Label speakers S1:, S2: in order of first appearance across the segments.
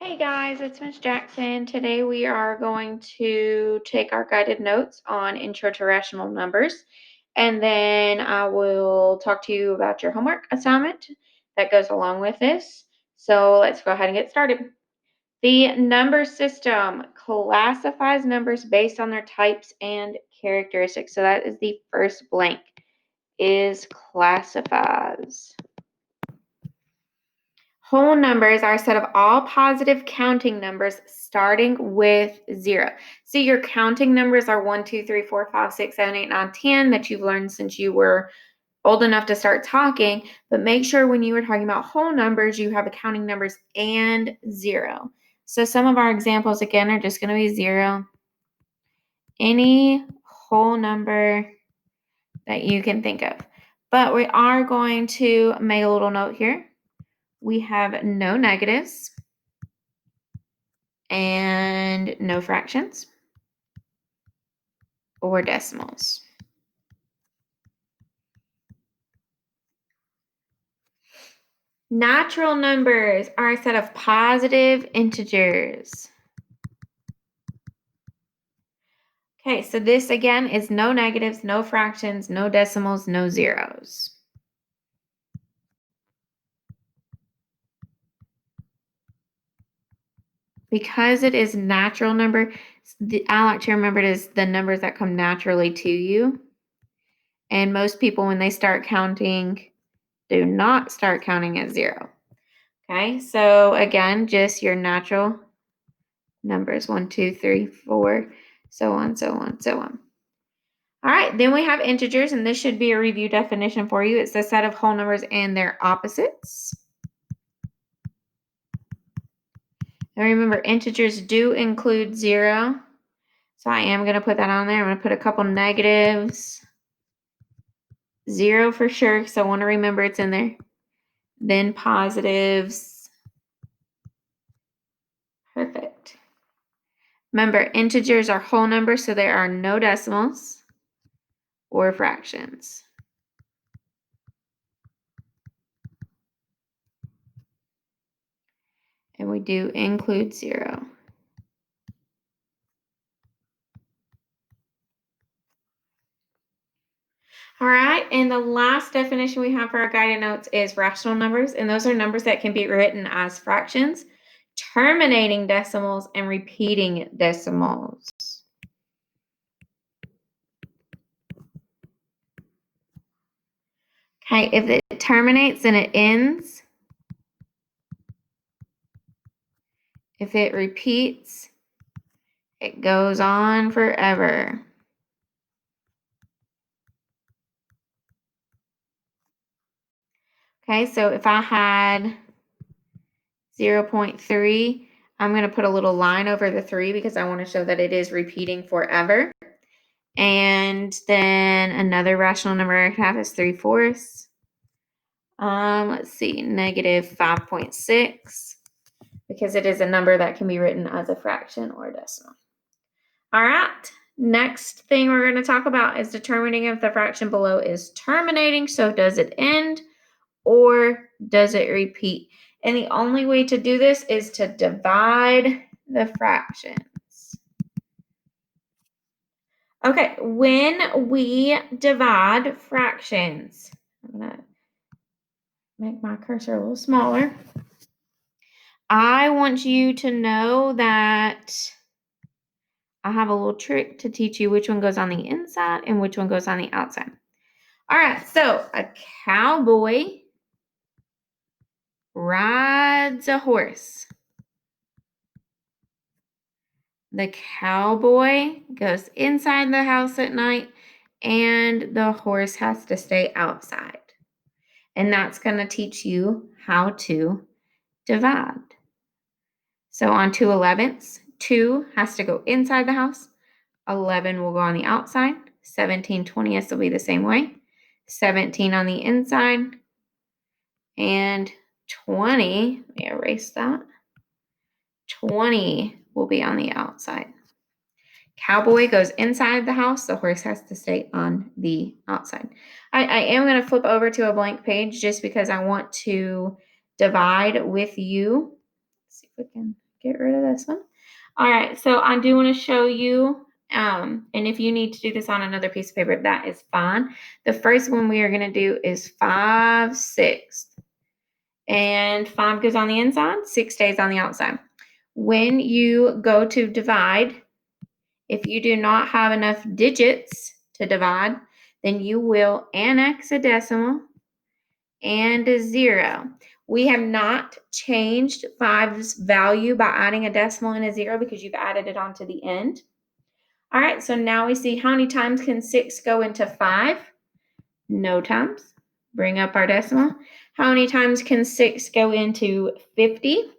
S1: Hey guys, it's Miss Jackson. Today we are going to take our guided notes on Intro to Rational Numbers, and then I will talk to you about your homework assignment that goes along with this. So let's go ahead and get started. The number system classifies numbers based on their types and characteristics. So that is the first blank, is classifies. Whole numbers are a set of all positive counting numbers starting with 0. So your counting numbers are 1, 2, 3, 4, 5, 6, 7, 8, 9, 10 that you've learned since you were old enough to start talking. But make sure when you were talking about whole numbers, you have counting numbers and 0. So some of our examples, again, are just going to be 0. Any whole number that you can think of. But we are going to make a little note here. We have no negatives and no fractions or decimals. Natural numbers are a set of positive integers. Okay, so this again is no negatives, no fractions, no decimals, no zeros. Because it is natural number, I like to remember it as the numbers that come naturally to you. And most people, when they start counting, do not start counting at 0. Okay, so again, just your natural numbers, 1, 2, 3, 4, so on, so on, so on. All right, then we have integers, and this should be a review definition for you. It's a set of whole numbers and their opposites. And remember, integers do include 0. So I am going to put that on there. I'm going to put a couple negatives. 0 for sure, because I want to remember it's in there. Then positives. Perfect. Remember, integers are whole numbers, so there are no decimals or fractions. And we do include 0. All right, and the last definition we have for our guided notes is rational numbers, and those are numbers that can be written as fractions, terminating decimals, and repeating decimals. Okay, if it terminates, then it ends. If it repeats, it goes on forever. Okay, so if I had 0.3, I'm going to put a little line over the 3 because I want to show that it is repeating forever. And then another rational number I have is 3/4. Let's see, negative 5.6, because it is a number that can be written as a fraction or a decimal. All right, next thing we're going to talk about is determining if the fraction below is terminating. So does it end or does it repeat? And the only way to do this is to divide the fractions. Okay, when we divide fractions, I'm going to make my cursor a little smaller. I want you to know that I have a little trick to teach you which one goes on the inside and which one goes on the outside. All right, so a cowboy rides a horse. The cowboy goes inside the house at night, and the horse has to stay outside. And that's going to teach you how to divide. So on 2/11, 2 has to go inside the house. 11 will go on the outside. 17/20 will be the same way. 17 on the inside. And 20, let me erase that. 20 will be on the outside. Cowboy goes inside the house. The horse has to stay on the outside. I am going to flip over to a blank page just because I want to divide with you. Let's see if we can get rid of this one. All right, so I do want to show you, and if you need to do this on another piece of paper, that is fine. The first one we are going to do is 5/6. And 5 goes on the inside, 6 stays on the outside. When you go to divide, if you do not have enough digits to divide, then you will annex a decimal and a 0. We have not changed 5's value by adding a decimal and a 0 because you've added it onto the end. All right, so now we see how many times can 6 go into 5? No times. Bring up our decimal. How many times can 6 go into 50?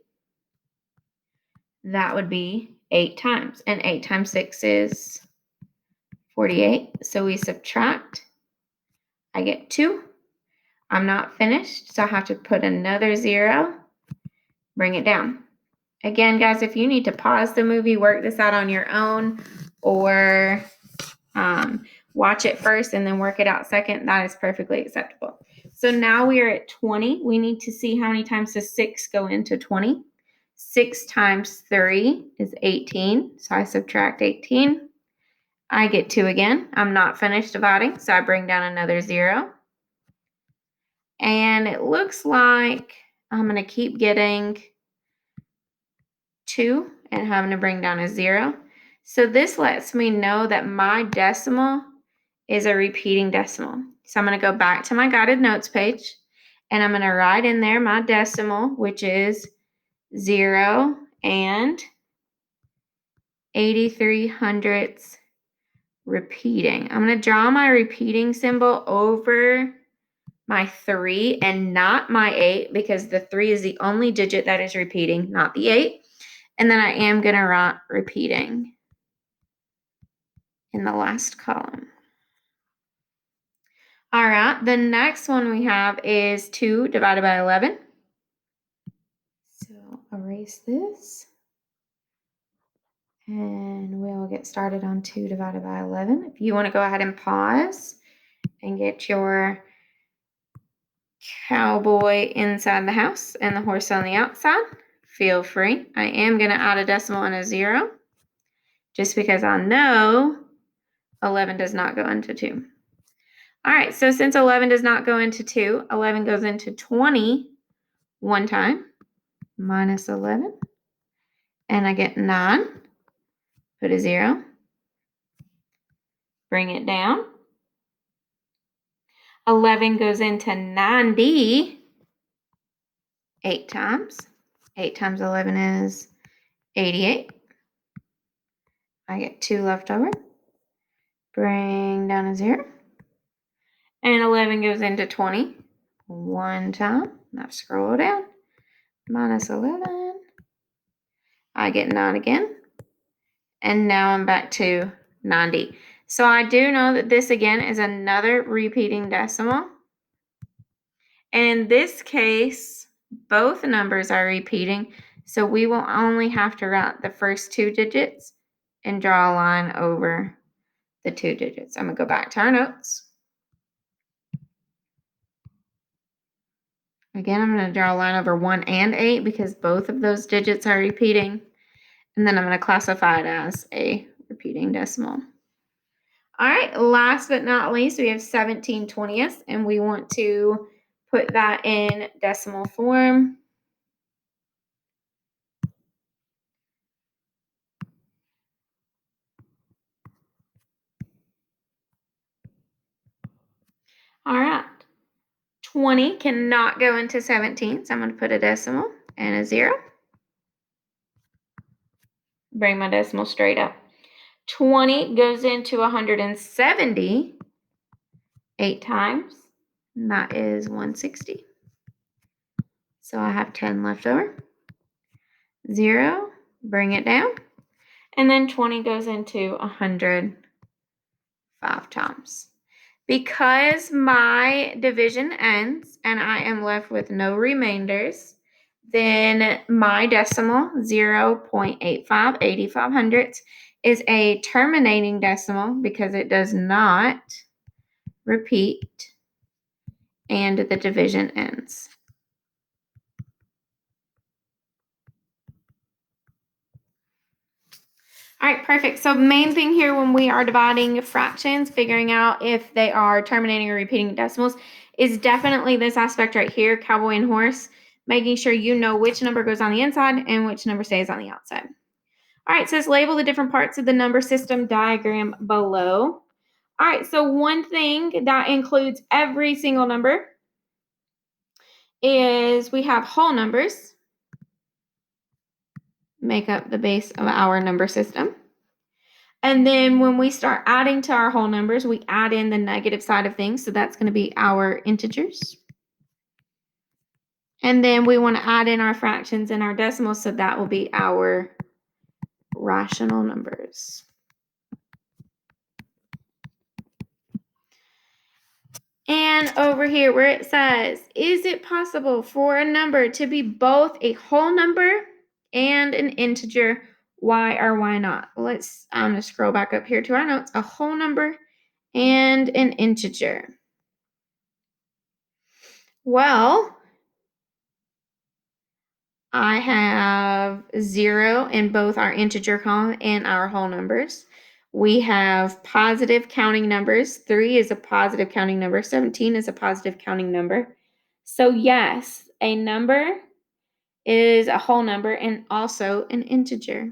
S1: That would be 8 times. And 8 times 6 is 48. So we subtract. I get 2. I'm not finished, so I have to put another 0. Bring it down. Again, guys, if you need to pause the movie, work this out on your own, or watch it first and then work it out second, that is perfectly acceptable. So now we are at 20. We need to see how many times does 6 go into 20. 6 times 3 is 18, so I subtract 18. I get 2 again. I'm not finished dividing, so I bring down another 0. And it looks like I'm going to keep getting 2 and having to bring down a 0. So this lets me know that my decimal is a repeating decimal. So I'm going to go back to my guided notes page, and I'm going to write in there my decimal, which is 0 and 83 hundredths repeating. I'm going to draw my repeating symbol over my 3 and not my 8 because the 3 is the only digit that is repeating, not the 8. And then I am going to write repeating in the last column. All right, the next one we have is 2 divided by 11. So erase this. And we'll get started on 2 divided by 11. If you want to go ahead and pause and get your cowboy inside the house and the horse on the outside, feel free. I am going to add a decimal and a 0 just because I know 11 does not go into 2. All right, so since 11 does not go into 2, 11 goes into 20 one time, minus 11, and I get 9. Put a 0. Bring it down. 11 goes into 90 8 times. 8 times 11 is 88. I get 2 left over. Bring down a 0. And 11 goes into 20 one time. Now scroll down. Minus 11. I get 9 again. And now I'm back to 90. So I do know that this again is another repeating decimal. And in this case, both numbers are repeating. So we will only have to write the first 2 digits and draw a line over the 2 digits. I'm going to go back to our notes. Again, I'm going to draw a line over 1 and 8 because both of those digits are repeating. And then I'm going to classify it as a repeating decimal. All right, last but not least, we have 17/20, and we want to put that in decimal form. All right, 20 cannot go into 17, so I'm going to put a decimal and a 0. Bring my decimal straight up. 20 goes into 170 8 times, and that is 160. So I have 10 left over. 0, bring it down. And then 20 goes into 100 5 times. Because my division ends and I am left with no remainders, then my decimal 0.85 85 hundredths is a terminating decimal because it does not repeat and the division ends. All right, perfect. So main thing here when we are dividing fractions, figuring out if they are terminating or repeating decimals, is definitely this aspect right here, cowboy and horse, making sure you know which number goes on the inside and which number stays on the outside. All right, it says label the different parts of the number system diagram below. All right, so one thing that includes every single number is we have whole numbers, make up the base of our number system. And then when we start adding to our whole numbers, we add in the negative side of things. So that's going to be our integers. And then we want to add in our fractions and our decimals. So that will be our rational numbers. And over here where it says, is it possible for a number to be both a whole number and an integer? Why or why not? I'm going to scroll back up here to our notes. A whole number and an integer. Well, I have 0 in both our integer column and our whole numbers. We have positive counting numbers. 3 is a positive counting number. 17 is a positive counting number. So yes, a number is a whole number and also an integer.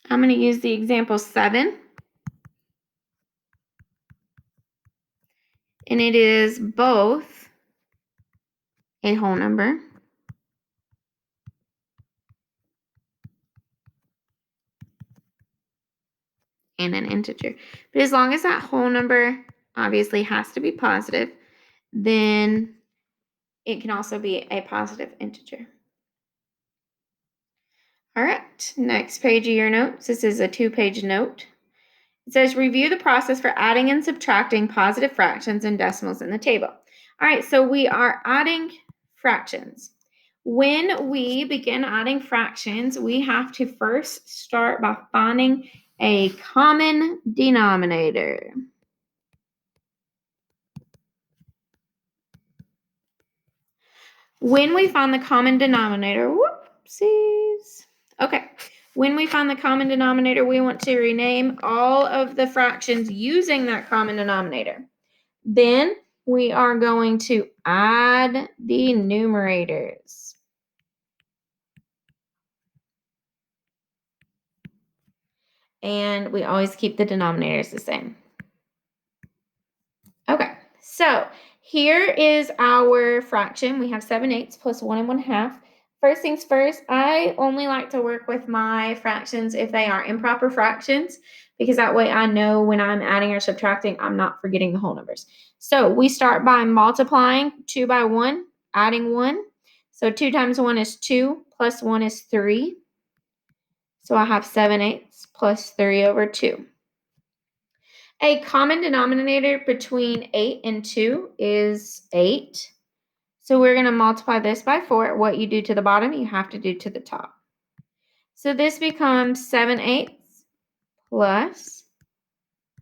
S1: I'm going to use the example 7. And it is both a whole number and an integer. But as long as that whole number obviously has to be positive, then it can also be a positive integer. All right, next page of your notes. This is a 2-page note. It says review the process for adding and subtracting positive fractions and decimals in the table. All right, so we are adding fractions. When we begin adding fractions, we have to first start by finding a common denominator. When we find the common denominator, whoopsies. Okay, when we find the common denominator, we want to rename all of the fractions using that common denominator. Then we are going to add the numerators. And we always keep the denominators the same. Okay, so here is our fraction. We have 7/8 plus 1 1/2. First things first, I only like to work with my fractions if they are improper fractions, because that way I know when I'm adding or subtracting, I'm not forgetting the whole numbers. So we start by multiplying 2 by 1, adding 1. So 2 times 1 is 2, plus 1 is 3. So I have 7/8 plus 3 over 2. A common denominator between 8 and 2 is 8. So we're going to multiply this by 4. What you do to the bottom, you have to do to the top. So this becomes 7/8 plus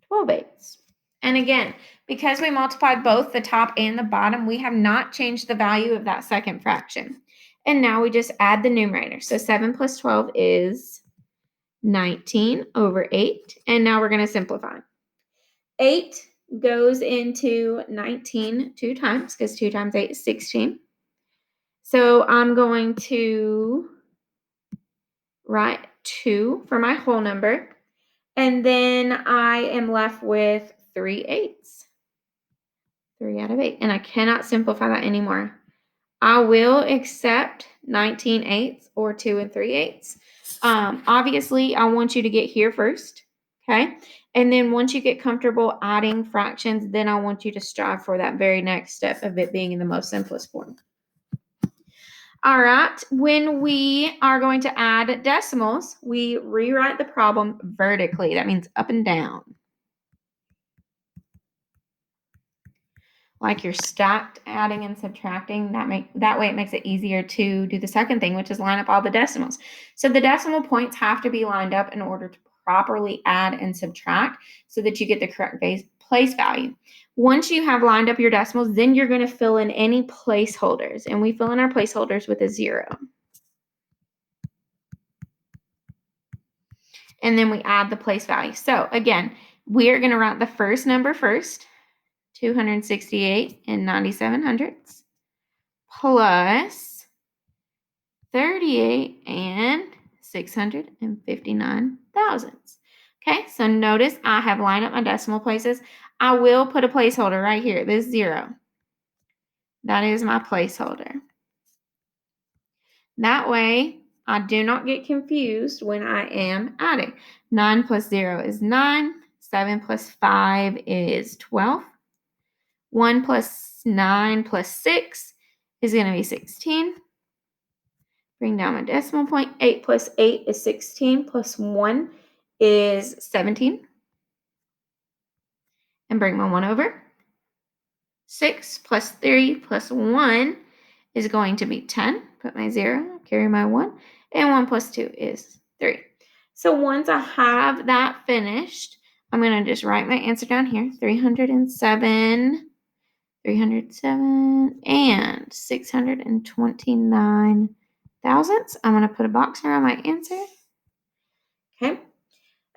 S1: 12/8. And again, because we multiplied both the top and the bottom, we have not changed the value of that second fraction. And now we just add the numerator. So 7 plus 12 is 19 over 8. And now we're going to simplify. 8 goes into 19 2 times, because 2 times 8 is 16. So I'm going to write 2 for my whole number. And then I am left with 3/8. 3 out of 8. And I cannot simplify that anymore. I will accept 19/8 or 2 3/8. Obviously, I want you to get here first. Okay. And then once you get comfortable adding fractions, then I want you to strive for that very next step of it being in the most simplest form. All right. When we are going to add decimals, we rewrite the problem vertically. That means up and down. Like you're stacked adding and subtracting. That way it makes it easier to do the second thing, which is line up all the decimals. So the decimal points have to be lined up in order to properly add and subtract so that you get the correct place value. Once you have lined up your decimals, then you're going to fill in any placeholders. And we fill in our placeholders with a 0. And then we add the place value. So again, we are going to write the first number first, 268 and 97 hundredths, plus 38 and 659 thousandths. Okay, so notice I have lined up my decimal places. I will put a placeholder right here, this 0. That is my placeholder. That way, I do not get confused when I am adding. 9 plus 0 is 9. 7 plus 5 is 12. 1 plus 9 plus 6 is going to be 16. Bring down my decimal point. 8 plus 8 is 16 plus 1 is 17. And bring my 1 over. 6 plus 3 plus 1 is going to be 10. Put my 0, carry my 1. And 1 plus 2 is 3. So once I have that finished, I'm going to just write my answer down here. 307 and 629 thousandths. I'm going to put a box around my answer. Okay.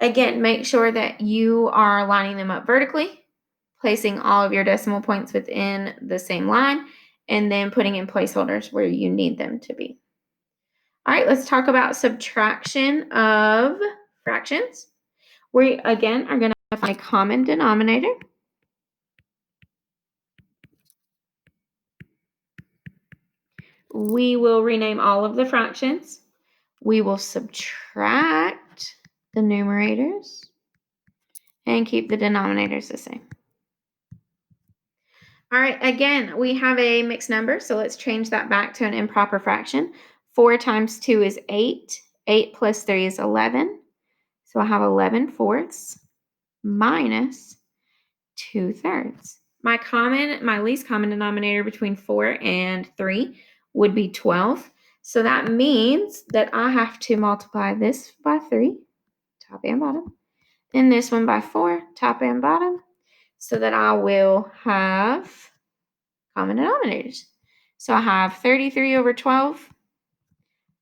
S1: Again, make sure that you are lining them up vertically, placing all of your decimal points within the same line, and then putting in placeholders where you need them to be. All right, let's talk about subtraction of fractions. We, again, are going to find a common denominator. We will rename all of the fractions. We will subtract the numerators and keep the denominators the same. All right, again, we have a mixed number, so let's change that back to an improper fraction. 4 times 2 is 8. 8 plus 3 is 11. So I have 11 fourths minus 2/3. My least common denominator between 4 and 3 would be 12. So that means that I have to multiply this by 3, top and bottom, and this one by 4, top and bottom, so that I will have common denominators. So I have 33 over 12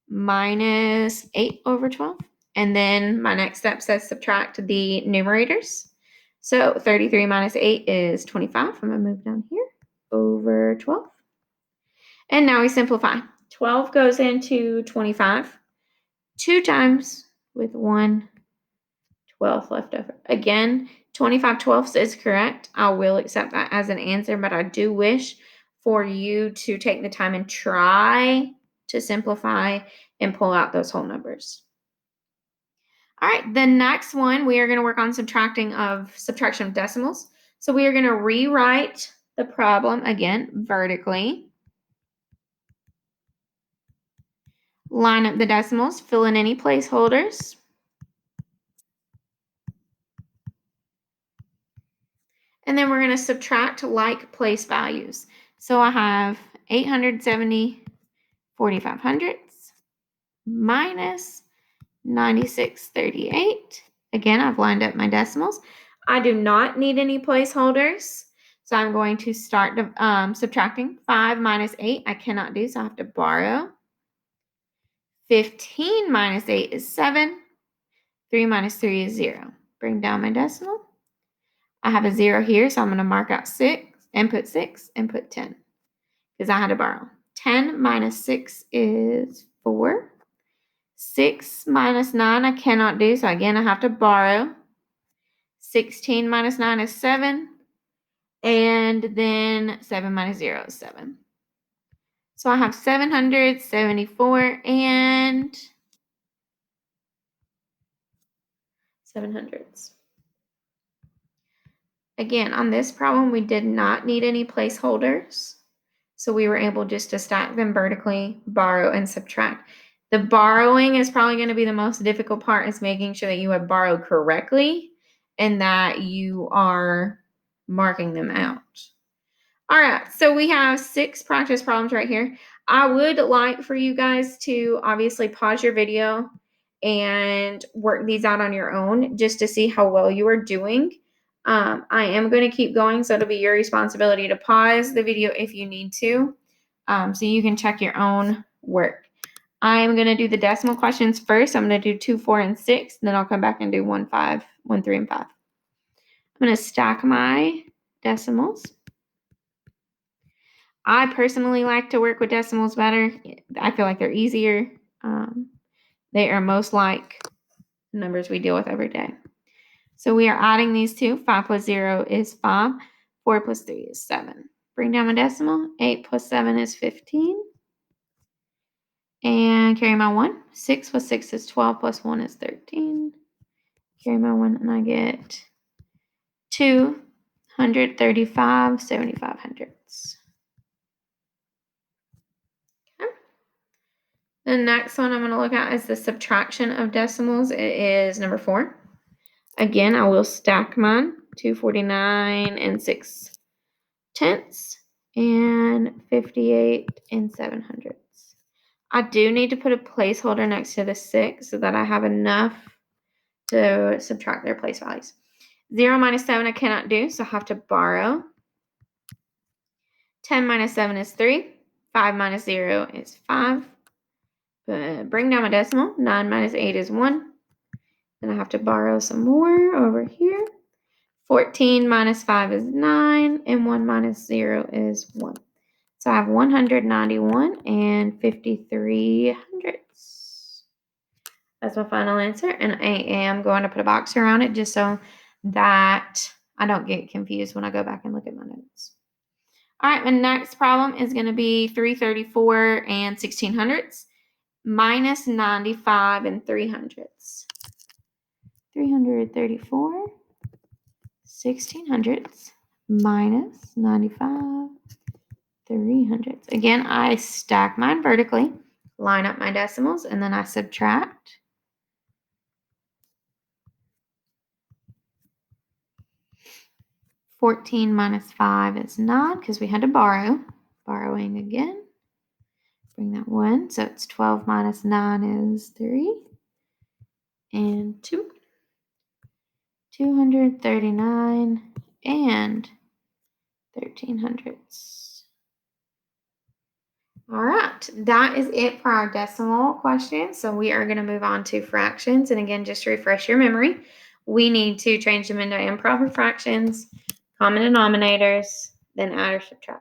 S1: minus 8 over 12. And then my next step says subtract the numerators. So 33 minus 8 is 25. I'm going to move down here over 12. And now we simplify. 12 goes into 25 2 times with 1 12 left over. Again, 25 twelfths is correct. I will accept that as an answer, but I do wish for you to take the time and try to simplify and pull out those whole numbers. All right, the next one, we are going to work on subtraction of decimals. So we are going to rewrite the problem again vertically. Line up the decimals, fill in any placeholders. And then we're going to subtract like place values. So I have 870 45 hundredths minus 9638. Again, I've lined up my decimals. I do not need any placeholders. So I'm going to start subtracting. 5 minus 8 I cannot do, so I have to borrow. 15 minus 8 is 7. 3 minus 3 is 0. Bring down my decimal. I have a 0 here, so I'm going to mark out 6, input 6, input 10, because I had to borrow. 10 minus 6 is 4. 6 minus 9 I cannot do, so again I have to borrow. 16 minus 9 is 7. And then 7 minus 0 is 7. So I have 774 and 7 hundredths. Again, on this problem, we did not need any placeholders. So we were able just to stack them vertically, borrow, and subtract. The borrowing is probably going to be the most difficult part, is making sure that you have borrowed correctly and that you are marking them out. All right, so we have 6 practice problems right here. I would like for you guys to obviously pause your video and work these out on your own just to see how well you are doing. I am going to keep going, so it'll be your responsibility to pause the video if you need to, so you can check your own work. I'm going to do the decimal questions first. I'm going to do 2, 4, and 6. Then I'll come back and do 1, 5, 1, 3, and 5. I'm going to stack my decimals. I personally like to work with decimals better. I feel like they're easier. They are most like numbers we deal with every day. So we are adding these two. 5 plus 0 is 5. 4 plus 3 is 7. Bring down my decimal. 8 plus 7 is 15. And carry my 1. 6 plus 6 is 12 plus 1 is 13. Carry my 1 and I get 235 75 hundredths. Okay. The next one I'm going to look at is the subtraction of decimals. It is number 4. Again, I will stack mine. 249 and 6 tenths and 58 and 7 hundredths. I do need to put a placeholder next to the 6 so that I have enough to subtract their place values. 0 minus 7 I cannot do, so I have to borrow. 10 minus 7 is 3. 5 minus 0 is 5. Bring down my decimal. 9 minus 8 is 1. Then I have to borrow some more over here. 14 minus 5 is 9, and 1 minus 0 is 1. So I have 191 and 53 hundredths. That's my final answer, and I am going to put a box around it just so that I don't get confused when I go back and look at my notes. All right, my next problem is going to be 334 and 16 hundredths minus 95 and 3 hundredths. 334, 16 hundredths minus 95, 3 hundredths. Again, I stack mine vertically, line up my decimals, and then I subtract. $14 minus 5 is 9 because we had to borrow. Borrowing again. Bring that 1. So it's 12 minus 9 is 3. And 2. 239 and 13 hundredths. All right, that is it for our decimal question. So we are going to move on to fractions. And again, just to refresh your memory, we need to change them into improper fractions, common denominators, then add or subtract.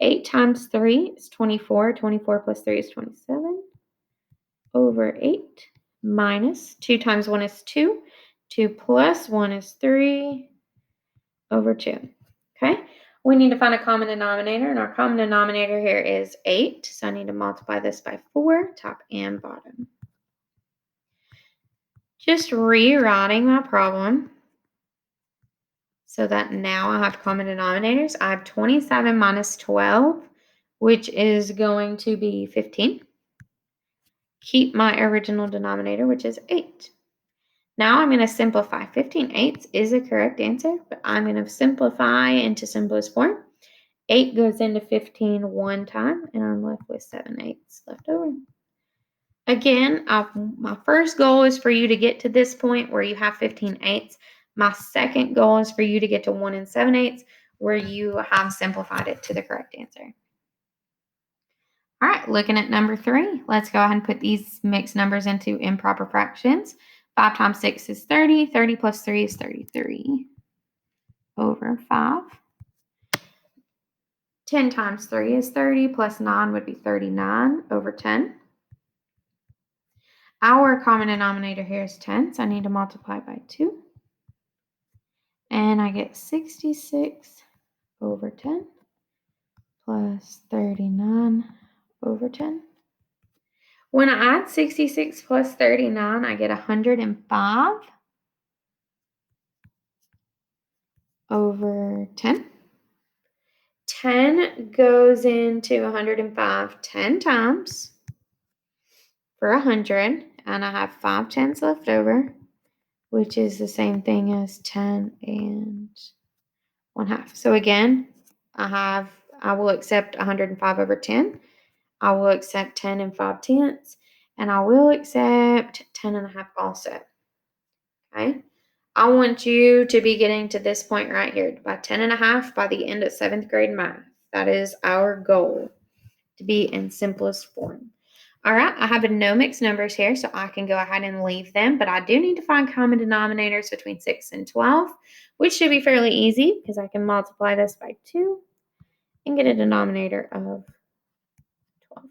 S1: 8 times 3 is 24. 24 plus 3 is 27 over 8 minus 2 times 1 is 2. 2 plus 1 is 3 over 2. Okay, we need to find a common denominator, and our common denominator here is 8. So I need to multiply this by 4, top and bottom. Just rewriting my problem so that now I have common denominators. I have 27 minus 12, which is going to be 15. Keep my original denominator, which is 8. Now I'm going to simplify. 15 eighths is a correct answer, but I'm going to simplify into simplest form. 8 goes into 15 one time, and I'm left with 7 eighths left over. Again, my first goal is for you to get to this point where you have 15 eighths. My second goal is for you to get to 1 and 7 eighths, where you have simplified it to the correct answer. All right, looking at number 3, let's go ahead and put these mixed numbers into improper fractions. 5 times 6 is 30. 30 plus 3 is 33 over 5. 10 times 3 is 30, plus 9 would be 39 over 10. Our common denominator here is 10, so I need to multiply by 2. And I get 66 over 10 plus 39 over 10. When I add 66 plus 39, I get 105 over 10. 10 goes into 105 10 times for 100, and I have 5 tens left over, which is the same thing as 10 and 1/2. So again, I will accept 105 over 10. I will accept 10 and 5 tenths, and I will accept 10 and a half also. Okay. I want you to be getting to this point right here by 10.5 by the end of 7th grade math. That is our goal, to be in simplest form. All right, I have no mixed numbers here, so I can go ahead and leave them, but I do need to find common denominators between 6 and 12, which should be fairly easy because I can multiply this by 2 and get a denominator of 12.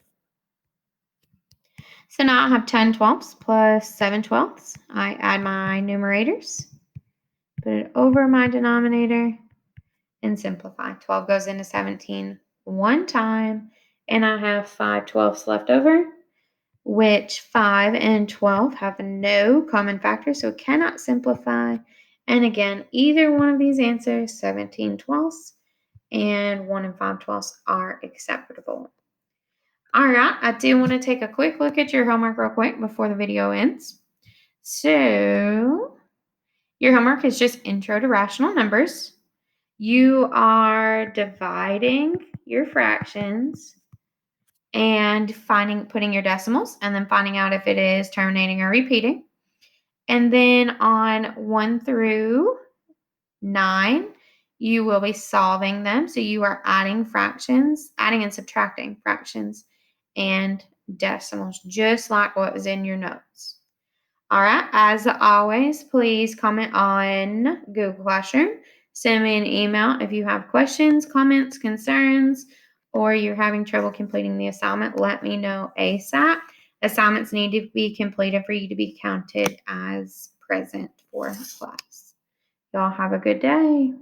S1: So now I have 10 twelfths plus 7 twelfths. I add my numerators, put it over my denominator, and simplify. 12 goes into 17 one time, and I have 5 twelfths left over, which 5 and 12 have no common factor, so cannot simplify. And again, either one of these answers, 17 twelfths and 1 and 5 twelfths, are acceptable. All right, I do want to take a quick look at your homework real quick before the video ends. So, your homework is just intro to rational numbers. You are dividing your fractions and putting your decimals, and then finding out if it is terminating or repeating. And then on 1 through 9, you will be solving them. So you are adding fractions, adding and subtracting fractions and decimals, just like what was in your notes. All right, as always, please comment on Google Classroom. Send me an email if you have questions, comments, concerns, or you're having trouble completing the assignment. Let me know ASAP. Assignments need to be completed for you to be counted as present for class. Y'all have a good day.